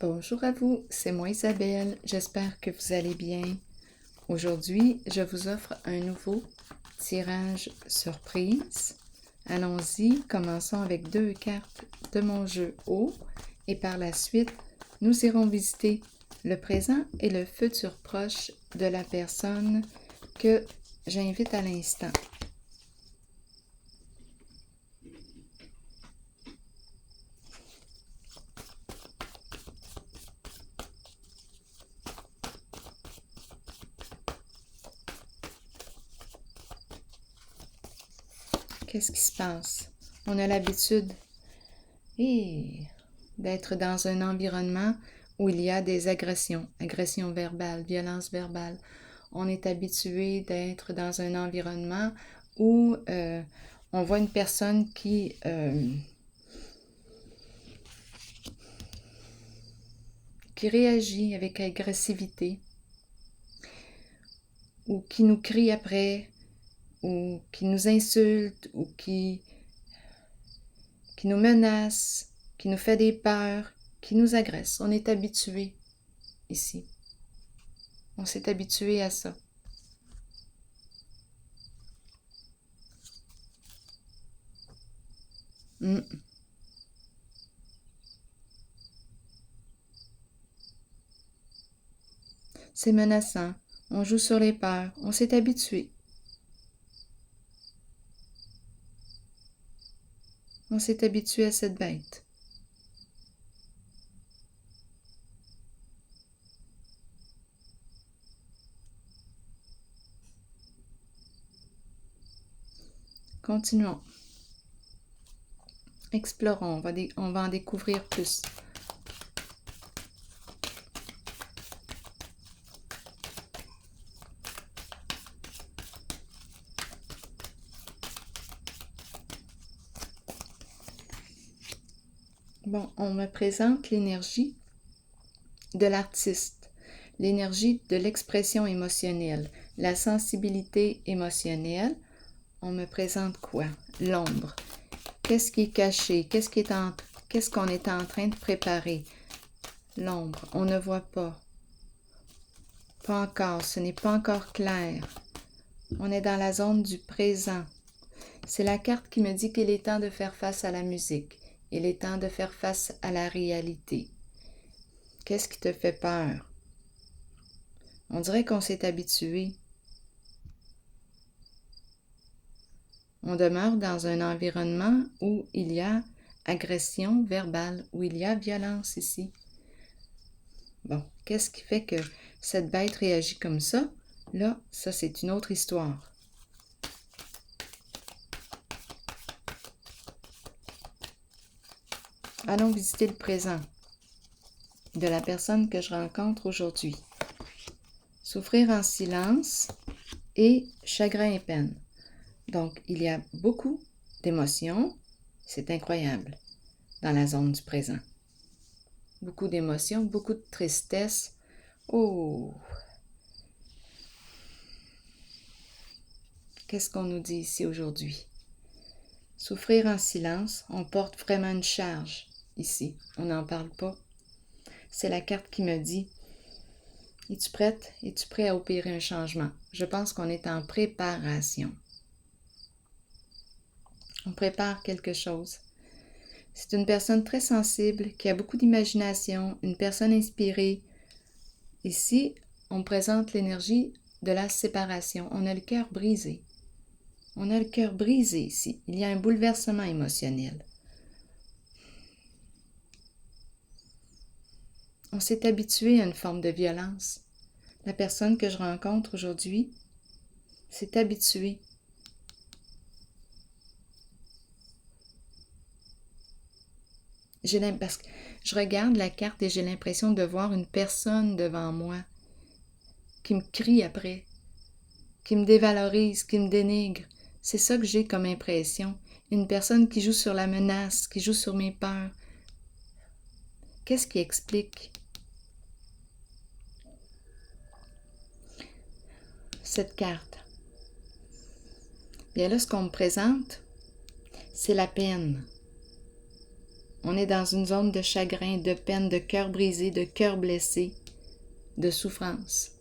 Bonjour à vous, c'est moi Isabelle, j'espère que vous allez bien. Aujourd'hui, je vous offre un nouveau tirage surprise. Allons-y, commençons avec 2 cartes de mon jeu haut et par la suite, nous irons visiter le présent et le futur proche de la personne que j'invite à l'instant. Qu'est-ce qui se passe? On a l'habitude d'être dans un environnement où il y a des agressions verbales, violence verbale. On est habitué d'être dans un environnement où on voit une personne qui réagit avec agressivité ou qui nous crie après ou qui nous insulte ou qui nous menace, qui nous fait des peurs, qui nous agresse. On est habitué ici. On s'est habitué à ça. C'est menaçant. On joue sur les peurs. On s'est habitué. On s'est habitué à cette bête. Continuons. Explorons. On va en découvrir plus. Bon, on me présente l'énergie de l'artiste, l'énergie de l'expression émotionnelle, la sensibilité émotionnelle. On me présente quoi? L'ombre. Qu'est-ce qui est caché? Qu'est-ce qu'on est en train de préparer? L'ombre. On ne voit pas. Pas encore. Ce n'est pas encore clair. On est dans la zone du présent. C'est la carte qui me dit qu'il est temps de faire face à la musique. Il est temps de faire face à la réalité. Qu'est-ce qui te fait peur? On dirait qu'on s'est habitué. On demeure dans un environnement où il y a agression verbale, où il y a violence ici. Bon, qu'est-ce qui fait que cette bête réagit comme ça? Là, ça c'est une autre histoire. Allons visiter le présent de la personne que je rencontre aujourd'hui. Souffrir en silence et chagrin et peine. Donc, il y a beaucoup d'émotions, c'est incroyable, dans la zone du présent. Beaucoup d'émotions, beaucoup de tristesse. Oh! Qu'est-ce qu'on nous dit ici aujourd'hui? Souffrir en silence, on porte vraiment une charge ici. On n'en parle pas. C'est la carte qui me dit, es-tu prête? Es-tu prêt à opérer un changement? Je pense qu'on est en préparation. On prépare quelque chose. C'est une personne très sensible, qui a beaucoup d'imagination, une personne inspirée. Ici, on présente l'énergie de la séparation. On a le cœur brisé. On a le cœur brisé ici. Il y a un bouleversement émotionnel. On s'est habitué à une forme de violence. La personne que je rencontre aujourd'hui s'est habituée. Parce que je regarde la carte et j'ai l'impression de voir une personne devant moi qui me crie après, qui me dévalorise, qui me dénigre. C'est ça que j'ai comme impression. Une personne qui joue sur la menace, qui joue sur mes peurs. Qu'est-ce qui explique cette carte? Bien là, ce qu'on me présente, c'est la peine. On est dans une zone de chagrin, de peine, de cœur brisé, de cœur blessé, de souffrance.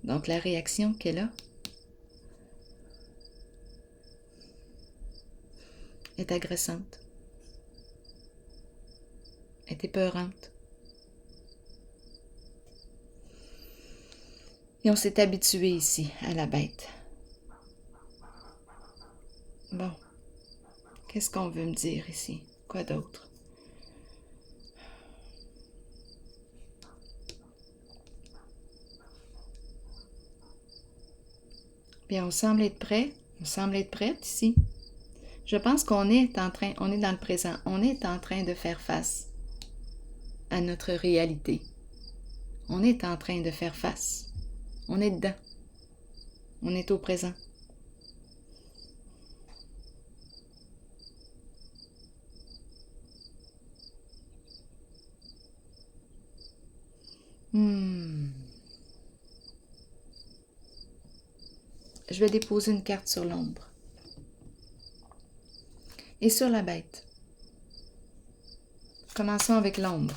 Donc la réaction qu'elle a est agressante, est épeurante. Et on s'est habitué ici à la bête. Bon, qu'est-ce qu'on veut me dire ici? Quoi d'autre? Bien, on semble être prêt. On semble être prête ici. Je pense qu'on est dans le présent. On est en train de faire face à notre réalité. On est en train de faire face. On est dedans. On est au présent. Je vais déposer une carte sur l'ombre. Et sur la bête. Commençons avec l'ombre.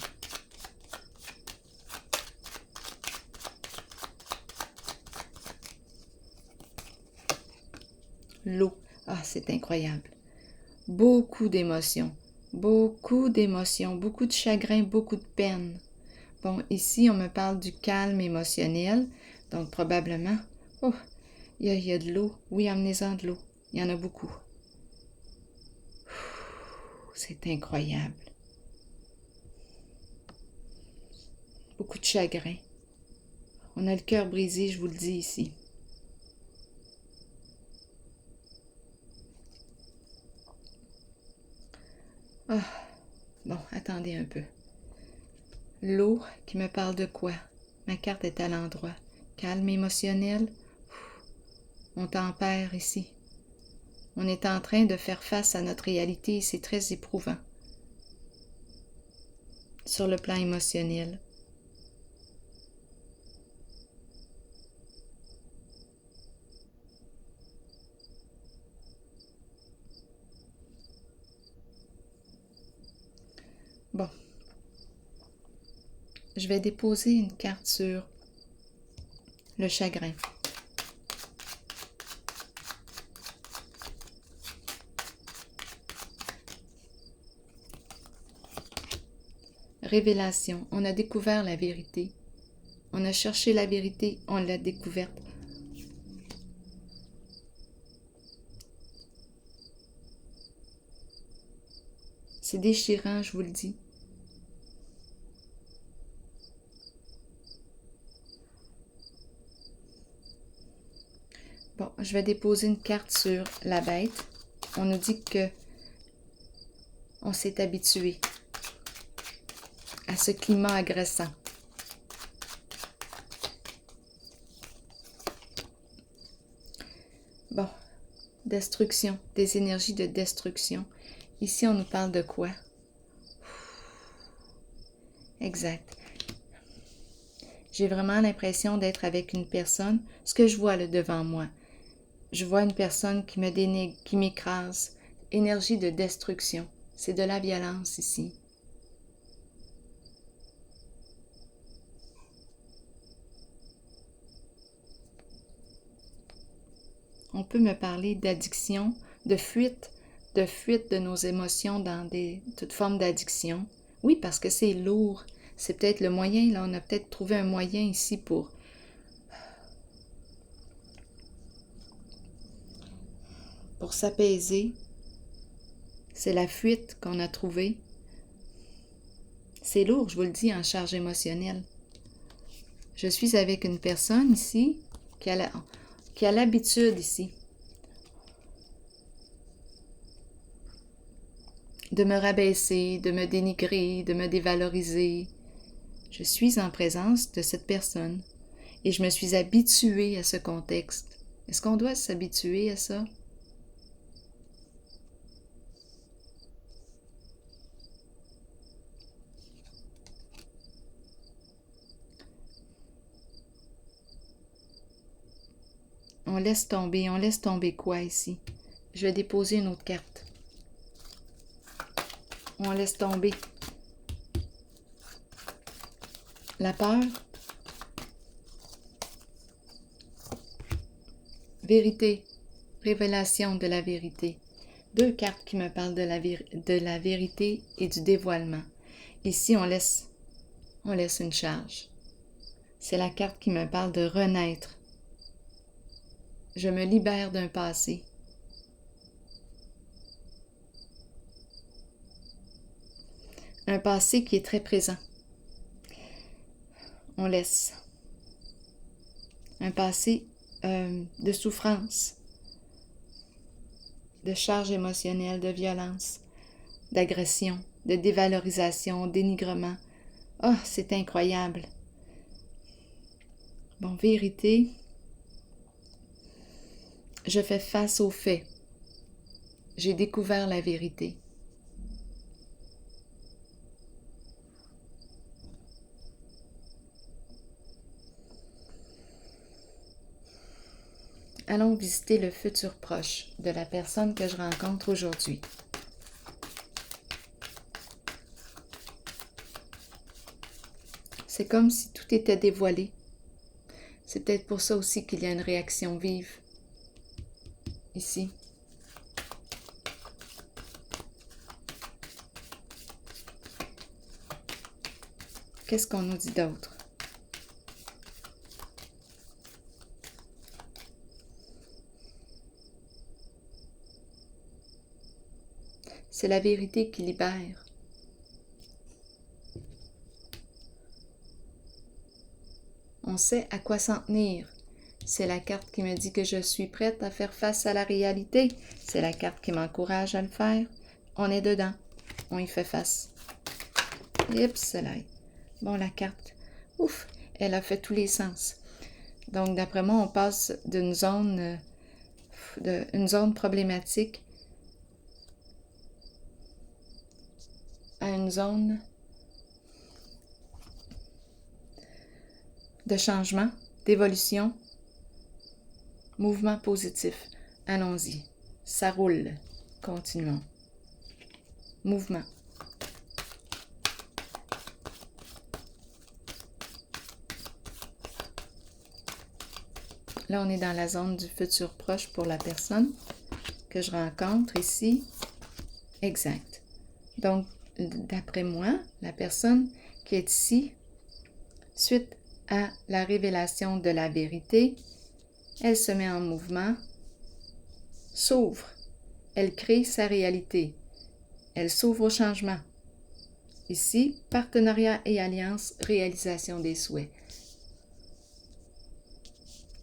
L'eau. Ah, c'est incroyable. Beaucoup d'émotions. Beaucoup d'émotions. Beaucoup de chagrin, beaucoup de peine. Bon, ici, on me parle du calme émotionnel. Donc, probablement... Oh, il y a de l'eau. Oui, amenez-en de l'eau. Il y en a beaucoup. C'est incroyable. Beaucoup de chagrin. On a le cœur brisé, je vous le dis ici. Ah, bon, attendez un peu. L'eau qui me parle de quoi? Ma carte est à l'endroit. Calme émotionnel. On tempère ici. On est en train de faire face à notre réalité et c'est très éprouvant. Sur le plan émotionnel. Bon. Je vais déposer une carte sur le chagrin. Révélation. On a découvert la vérité. On a cherché la vérité, on l'a découverte. C'est déchirant, je vous le dis. Bon, je vais déposer une carte sur la bête. On nous dit que on s'est habitué à ce climat agressant. Bon, destruction, des énergies de destruction. Ici, on nous parle de quoi? Exact. J'ai vraiment l'impression d'être avec une personne, ce que je vois là devant moi. Je vois une personne qui me dénigre, qui m'écrase. Énergie de destruction. C'est de la violence ici. On peut me parler d'addiction, de fuite de nos émotions dans toute forme d'addiction. Oui, parce que c'est lourd. C'est peut-être le moyen, là, on a peut-être trouvé un moyen ici pour s'apaiser. C'est la fuite qu'on a trouvée. C'est lourd, je vous le dis, en charge émotionnelle. Je suis avec une personne ici qui a l'habitude ici de me rabaisser, de me dénigrer, de me dévaloriser. Je suis en présence de cette personne et je me suis habituée à ce contexte. Est-ce qu'on doit s'habituer à ça? On laisse tomber quoi ici? Je vais déposer une autre carte. On laisse tomber la peur. Vérité, révélation de la vérité. 2 cartes qui me parlent de la vérité et du dévoilement. Ici, on laisse une charge. C'est la carte qui me parle de renaître. Je me libère d'un passé. Un passé qui est très présent. On laisse. Un passé de souffrance, de charge émotionnelle, de violence, d'agression, de dévalorisation, dénigrement. Oh, c'est incroyable. Bon, vérité. Je fais face aux faits. J'ai découvert la vérité. Allons visiter le futur proche de la personne que je rencontre aujourd'hui. C'est comme si tout était dévoilé. C'est peut-être pour ça aussi qu'il y a une réaction vive ici. Qu'est-ce qu'on nous dit d'autre? C'est la vérité qui libère. On sait à quoi s'en tenir. C'est la carte qui me dit que je suis prête à faire face à la réalité. C'est la carte qui m'encourage à le faire. On est dedans. On y fait face. Ipselaï. Bon, la carte, ouf, elle a fait tous les sens. Donc, d'après moi, on passe d'une zone, une zone problématique à une zone de changement, d'évolution, mouvement positif. Allons-y. Ça roule. Continuons. Mouvement. Là, on est dans la zone du futur proche pour la personne que je rencontre ici. Exact. Donc, d'après moi, la personne qui est ici, suite à la révélation de la vérité, elle se met en mouvement, s'ouvre, elle crée sa réalité, elle s'ouvre au changement. Ici, partenariat et alliance, réalisation des souhaits.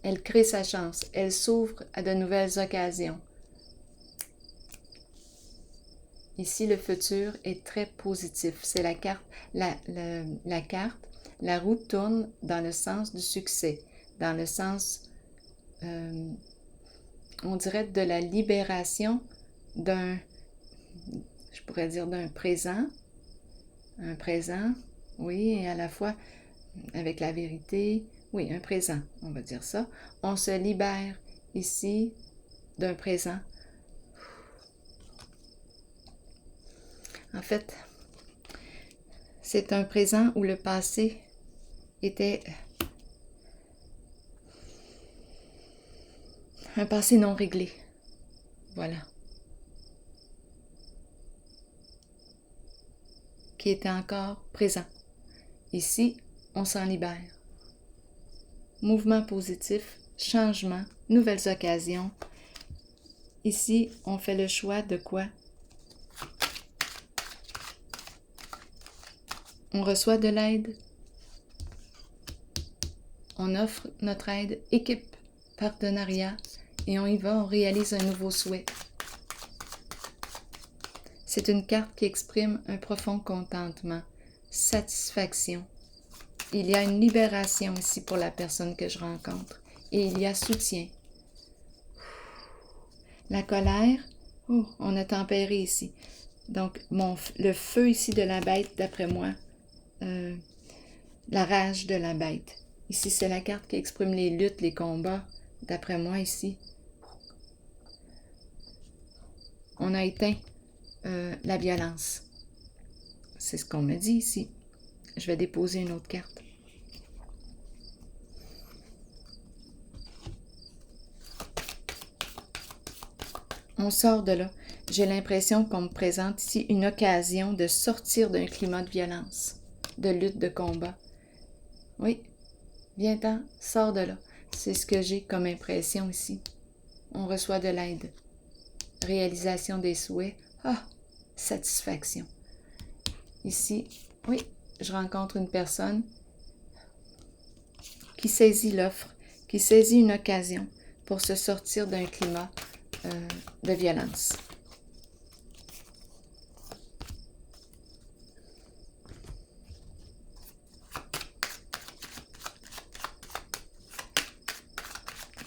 Elle crée sa chance, elle s'ouvre à de nouvelles occasions. Ici, le futur est très positif. C'est la carte, la roue tourne dans le sens du succès, dans le sens, on dirait, de la libération d'un, je pourrais dire d'un présent, un présent, oui, et à la fois avec la vérité, oui, un présent, on va dire ça. On se libère ici d'un présent. En fait, c'est un présent où le passé était un passé non réglé. Voilà. Qui était encore présent. Ici, on s'en libère. Mouvement positif, changement, nouvelles occasions. Ici, on fait le choix de quoi? On reçoit de l'aide. On offre notre aide, équipe, partenariat, et on y va, on réalise un nouveau souhait. C'est une carte qui exprime un profond contentement, satisfaction. Il y a une libération ici pour la personne que je rencontre, et il y a soutien. La colère, oh, on a tempéré ici. Donc, le feu ici de la bête, d'après moi, la rage de la bête. Ici, c'est la carte qui exprime les luttes, les combats. D'après moi, ici, on a éteint la violence. C'est ce qu'on me dit ici. Je vais déposer une autre carte. On sort de là. J'ai l'impression qu'on me présente ici une occasion de sortir d'un climat de violence, de lutte, de combat. Oui, viens-t'en, sors de là. C'est ce que j'ai comme impression ici. On reçoit de l'aide. Réalisation des souhaits. Ah, satisfaction. Ici, oui, je rencontre une personne qui saisit l'offre, qui saisit une occasion pour se sortir d'un climat de violence.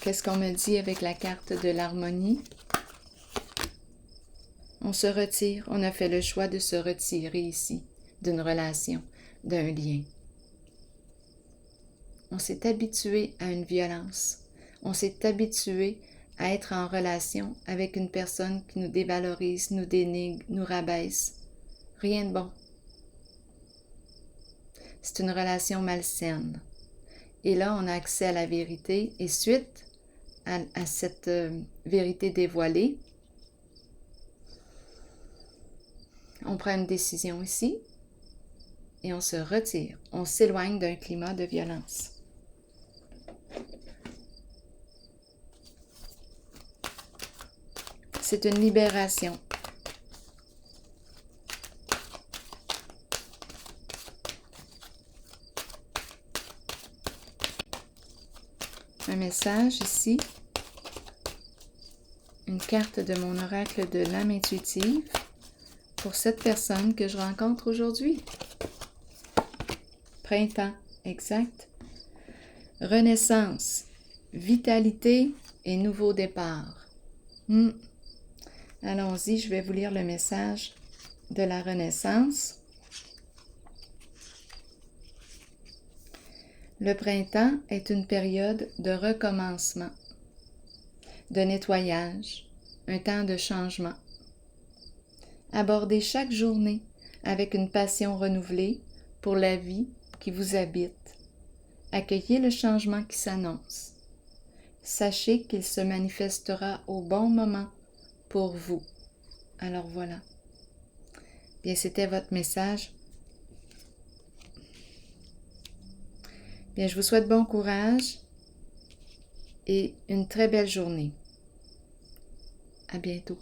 Qu'est-ce qu'on me dit avec la carte de l'harmonie? On se retire, on a fait le choix de se retirer ici, d'une relation, d'un lien. On s'est habitué à une violence. On s'est habitué à être en relation avec une personne qui nous dévalorise, nous dénigre, nous rabaisse. Rien de bon. C'est une relation malsaine. Et là, on a accès à la vérité et suite à cette vérité dévoilée, on prend une décision ici et on se retire. On s'éloigne d'un climat de violence. C'est une libération. Un message ici. Une carte de mon oracle de l'âme intuitive pour cette personne que je rencontre aujourd'hui. Printemps, exact. Renaissance, vitalité et nouveau départ. Allons-y, je vais vous lire le message de la Renaissance. Le printemps est une période de recommencement, de nettoyage, un temps de changement. Abordez chaque journée avec une passion renouvelée pour la vie qui vous habite. Accueillez le changement qui s'annonce. Sachez qu'il se manifestera au bon moment pour vous. Alors voilà. Bien, c'était votre message. Bien, je vous souhaite bon courage et une très belle journée. À bientôt.